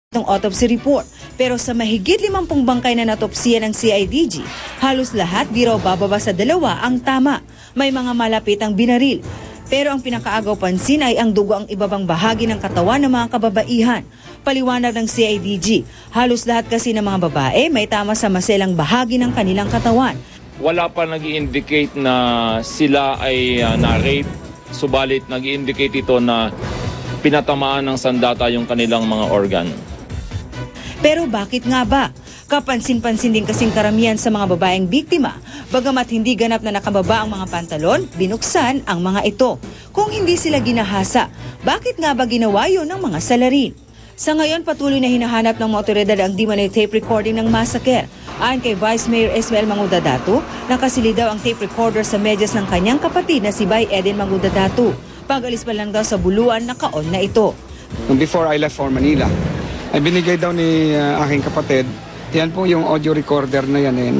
ng autopsy report. Pero sa mahigit 50 bangkay na natopsiya ng CIDG, halos lahat di raw bababa sa 2 ang tama. May mga malapitang binaril. Pero ang pinakaagaw pansin ay ang dugo ang ibabang bahagi ng katawan ng mga kababaihan. Paliwanag ng CIDG, halos lahat kasi ng mga babae may tama sa maselang bahagi ng kanilang katawan. Wala pa nag-i-indicate na sila ay na-rape, subalit nag-i-indicate ito na pinatamaan ng sandata yung kanilang mga organ. Pero bakit nga ba? Kapansin-pansin din kasing karamihan sa mga babaeng biktima. Bagamat hindi ganap na nakababa ang mga pantalon, binuksan ang mga ito. Kung hindi sila ginahasa, bakit nga ba ginawa yun ng mga salarin? Sa ngayon, patuloy na hinahanap ng mga otoridad ang di-money tape recording ng massacre. Ayon kay Vice Mayor Esmael Mangudadatu, nakasili daw ang tape recorder sa medyas ng kanyang kapatid na si Bay Eden Mangudadatu. Pag-alis pa lang daw sa buluan, naka-on na ito. Before I left for Manila, ay binigay daw ni aking kapatid, yan po yung audio recorder na yan eh.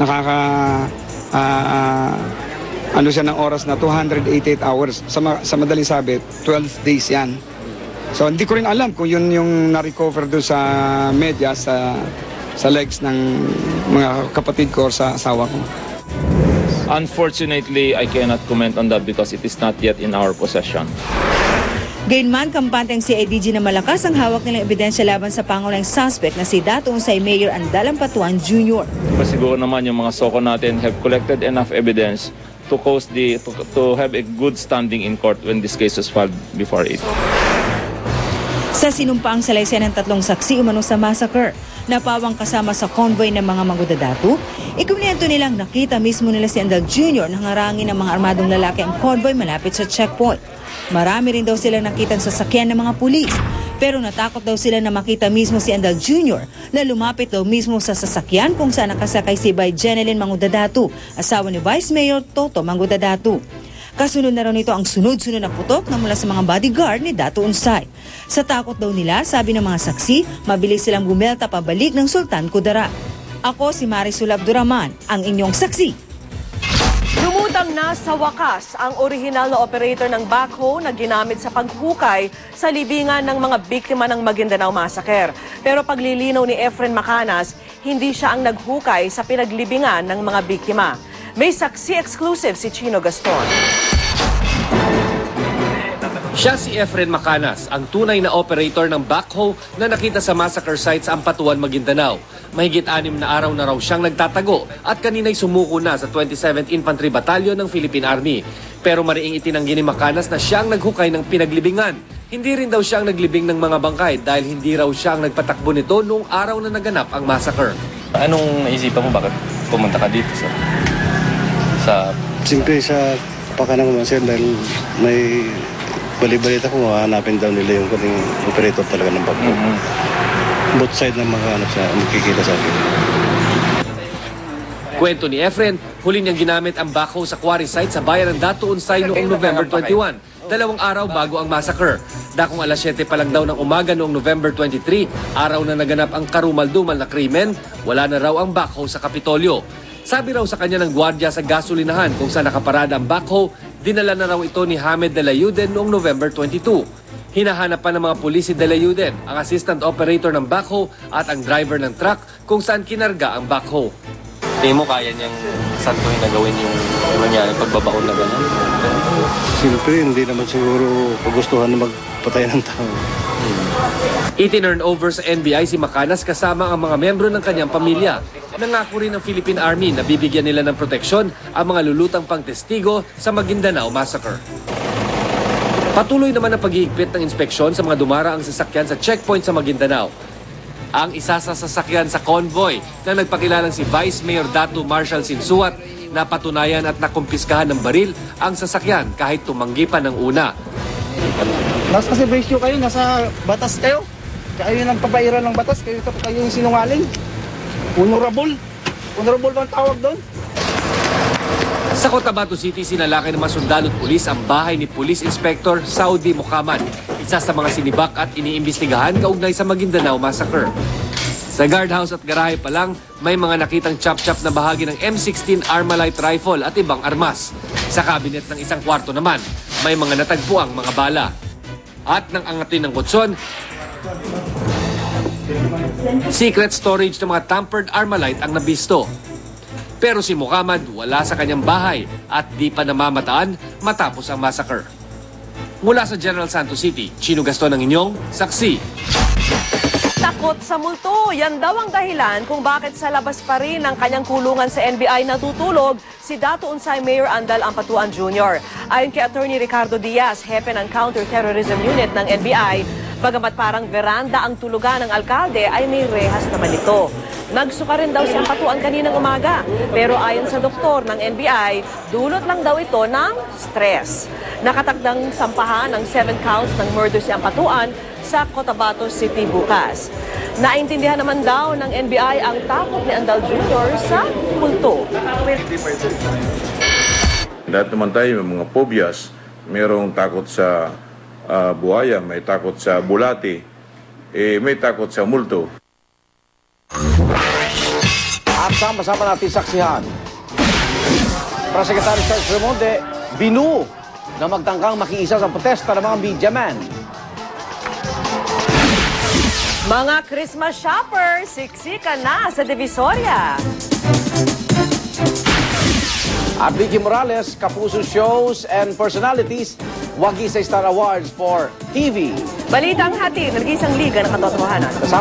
Ano siya ng oras na 288 hours. Sa madaling sabi, 12 days yan. So hindi ko rin alam kung yun yung na-recover doon sa media, sa legs ng mga kapatid ko or sa asawa ko. Unfortunately, I cannot comment on that because it is not yet in our possession. Gayunman, kampante ang CIDG na malakas ang hawak nilang ebidensya laban sa pangunahing suspect na si dating Unsay Mayor Andalam Patuan Jr. Siguro naman yung mga soko natin have collected enough evidence to have a good standing in court when this case was filed before it. Sa sinumpaang salaysay ng 3 saksi umano sa massacre, napawang kasama sa convoy ng mga Mangudadatu, ikumnento nilang nakita mismo nila si Andal Jr. nang harangin ng mga armadong lalaki ang convoy malapit sa checkpoint. Marami rin daw silang nakitang sasakyan ng mga pulis. Pero natakot daw sila na makita mismo si Andal Jr. na lumapit daw mismo sa sasakyan kung saan nakasakay si Bay Jeneline Mangudadatu, asawa ni Vice Mayor Toto Mangudadatu. Kasunod na raw nito ang sunod-sunod na putok na mula sa mga bodyguard ni Dato Unsay. Sa takot daw nila, sabi ng mga saksi, mabilis silang gumelta pabalik ng Sultan Kudarat. Ako si Marisol Abduraman, ang inyong saksi. Lumutang na sa wakas ang orihinal na operator ng backhoe na ginamit sa paghukay sa libingan ng mga biktima ng Maguindanao Massacre. Pero paglilinaw ni Efren Macanas, hindi siya ang naghukay sa pinaglibingan ng mga biktima. May saksi exclusive si Chino Gaston. Siya si Efren Macanas, ang tunay na operator ng backhoe na nakita sa massacre site sa Ampatuan, Maguindanao. Mahigit 6 na araw na raw siyang nagtatago at kanina'y sumuko na sa 27th Infantry Battalion ng Philippine Army. Pero mariing itinanggi ni Macanas na siya ang naghukay ng pinaglibingan. Hindi rin daw siya ang naglibing ng mga bangkay dahil hindi raw siya ang nagpatakbo nito noong araw na naganap ang massacre. Anong naisipan mo bakit pumunta ka dito Siyempre sa pakanan ko sir dahil may bali-balita ko hanapin daw nila yung kating operator talaga ng backhoe. Both side ng mga magkikita sa akin. Kwento ni Efren, huli niyang ginamit ang backhoe sa quarry site sa bayan ng Dato Unsay noong November 21, 2 araw bago ang massacre. Dakong alas 7 pa lang daw ng umaga noong November 23, araw na naganap ang karumal-dumal na krimen, wala na raw ang backhoe sa Kapitolyo. Sabi raw sa kanya ng gwardiya sa gasolinahan kung saan nakaparada ang backhoe, dinala na raw ito ni Hamed De La Yuden noong November 22. Hinahanap pa ng mga pulis si De La Yuden, ang assistant operator ng backhoe at ang driver ng truck kung saan kinarga ang backhoe. Tingin mo kaya niyang santuhin na gawin yung pagbabaon na gano'n? Siyempre hindi naman siguro pagustuhan na magpatay ng tao. Itinurn over sa NBI si Macanas kasama ang mga membro ng kanyang pamilya. Nangako rin ng Philippine Army na bibigyan nila ng proteksyon ang mga lulutang pang-testigo sa Maguindanao Massacre. Patuloy naman ang pag-iigpit ng inspeksyon sa mga dumaraang sasakyan sa checkpoint sa Maguindanao. Ang isa sa sasakyan sa convoy na nagpakilalang si Vice Mayor Dato Marshal Sinsuat na patunayan at nakumpiskahan ng baril ang sasakyan kahit tumanggi pa ng una. Nasa servisyo kayo, nasa batas kayo. Kayo yung nagpapairal ng batas, kayo yung sinungaling. Honorable. Honorable bang tawag doon? Sa Cotabato City, sinalakay ng mga sundalo at pulis ang bahay ni Police Inspector Saudi Muhammad, isa sa mga sinibak at iniimbestigahan kaugnay sa Maguindanao Massacre. Sa guardhouse at garahe pa lang, may mga nakitang chop-chop na bahagi ng M16 Armalite rifle at ibang armas. Sa kabinet ng isang kwarto naman, may mga natagpuang mga bala. At nang angatin ng kutson, Secret storage ng mga tampered Armalite ang nabisto. Pero si Muhammad wala sa kanyang bahay at di pa namamataan matapos ang massacre. Mula sa General Santos City, Chino Gaston ang inyong saksi. Takot sa multo. Yan daw ang dahilan kung bakit sa labas pa rin ng kanyang kulungan sa NBI natutulog si Dato Unsay Mayor Andal Ampatuan Jr. Ayon kay Attorney Ricardo Diaz, hepe ng Counterterrorism Unit ng NBI, bagamat parang veranda ang tulugan ng alkalde ay may rehas naman ito. Nagsuka rin daw si Ampatuan kaninang umaga. Pero ayon sa doktor ng NBI, dulot lang daw ito ng stress. Nakatakdang sampahan ng 7 counts ng murder si Ampatuan sa Cotabato City bukas. Naintindihan naman daw ng NBI ang takot ni Andal Jr. sa multo. Lahat naman tayo may mga phobias. Mayroong takot sa buhaya, may takot sa bulati, may takot sa multo. At sama-sama natin saksihan. Secretary Serge Remonte, binu na magtangkang makiisa sa protesta ng mga media men. Mga Christmas shoppers, siksikan na sa Divisoria. At Vicky Morales, Kapuso Shows and Personalities, wagi sa Star Awards for TV. Balitang hati ng isang liga ng katotohanan.